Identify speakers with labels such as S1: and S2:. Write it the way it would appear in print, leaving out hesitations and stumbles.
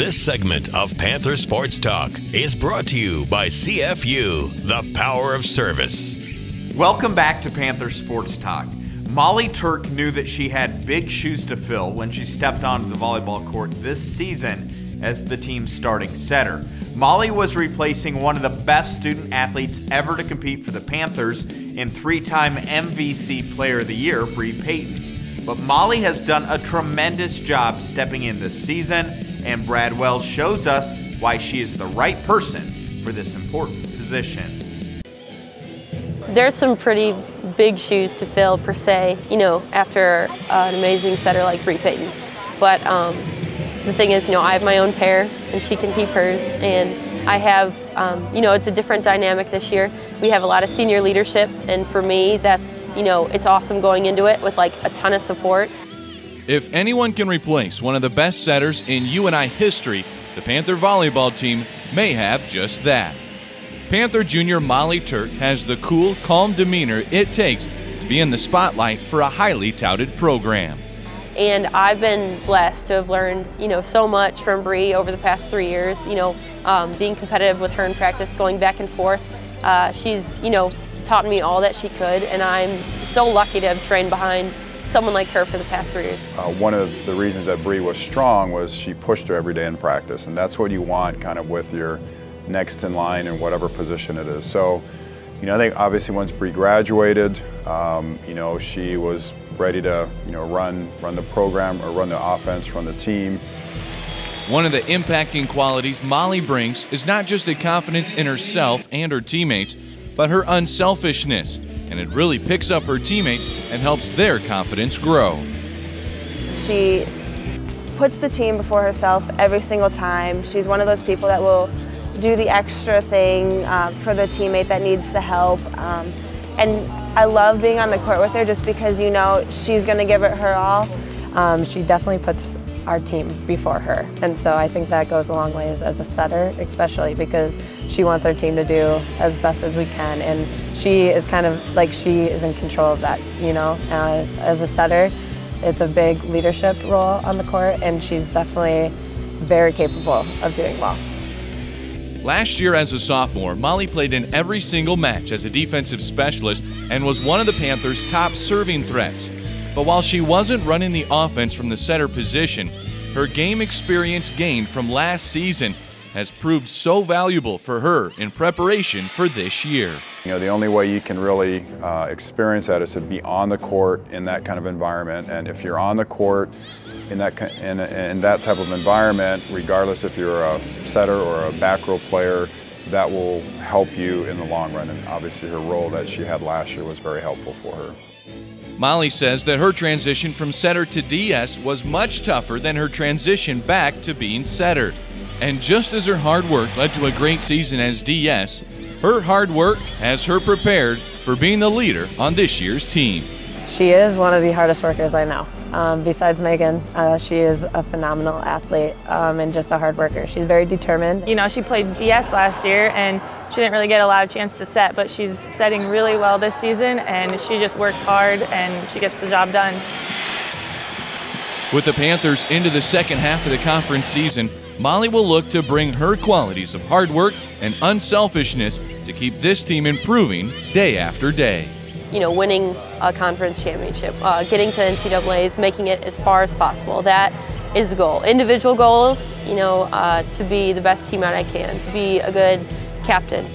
S1: This segment of Panther Sports Talk is brought to you by CFU, the power of service.
S2: Welcome back to Panther Sports Talk. Molly Turk knew that she had big shoes to fill when she stepped onto the volleyball court this season as the team's starting setter. Molly was replacing one of the best student athletes ever to compete for the Panthers in three-time MVC Player of the Year, Bree Payton. But Molly has done a tremendous job stepping in this season, and Brad Wells shows us why she is the right person for this important position.
S3: There's some pretty big shoes to fill, per se, after an amazing setter like Bree Payton. But the thing is, I have my own pair, and she can keep hers. And I have, it's a different dynamic this year. We have a lot of senior leadership, and for me, that's, it's awesome going into it with like a ton of support.
S4: If anyone can replace one of the best setters in UNI history, the Panther volleyball team may have just that. Panther junior Molly Turk has the cool, calm demeanor it takes to be in the spotlight for a highly touted program.
S3: And I've been blessed to have learned, so much from Bree over the past 3 years, being competitive with her in practice, going back and forth. She's, taught me all that she could, and I'm so lucky to have trained behind someone like her for the past 3 years.
S5: One of the reasons that Bree was strong was she pushed her every day in practice, and that's what you want kind of with your next in line in whatever position it is. So, I think obviously once Bree graduated, she was ready to, run the program or run the offense, run the team.
S4: One of the impacting qualities Molly brings is not just a confidence in herself and her teammates, but her unselfishness, and it really picks up her teammates and helps their confidence grow.
S6: She puts the team before herself every single time. She's one of those people that will do the extra thing for the teammate that needs the help. And I love being on the court with her just because she's going to give it her all.
S7: She definitely puts our team before her, and so I think that goes a long ways as a setter, especially because she wants our team to do as best as we can, and she is kind of like she is in control of that. As a setter, it's a big leadership role on the court, and she's definitely very capable of doing well.
S4: Last year as a sophomore, Molly played in every single match as a defensive specialist and was one of the Panthers' top serving threats. But while she wasn't running the offense from the setter position, her game experience gained from last season has proved so valuable for her in preparation for this year.
S5: The only way you can really experience that is to be on the court in that kind of environment. And if you're on the court in that type of environment, regardless if you're a setter or a back row player, that will help you in the long run. And obviously her role that she had last year was very helpful for her.
S4: Molly says that her transition from setter to DS was much tougher than her transition back to being setter. And just as her hard work led to a great season as DS, her hard work has her prepared for being the leader on this year's team.
S7: She is one of the hardest workers I know. Besides Megan, she is a phenomenal athlete and just a hard worker. She's very determined.
S8: She played DS last year and she didn't really get a lot of chance to set, but she's setting really well this season, and she just works hard and she gets the job done.
S4: With the Panthers into the second half of the conference season, Molly will look to bring her qualities of hard work and unselfishness to keep this team improving day after day.
S3: Winning a conference championship, getting to NCAAs, making it as far as possible. That is the goal. Individual goals, to be the best teammate I can, to be a good captain.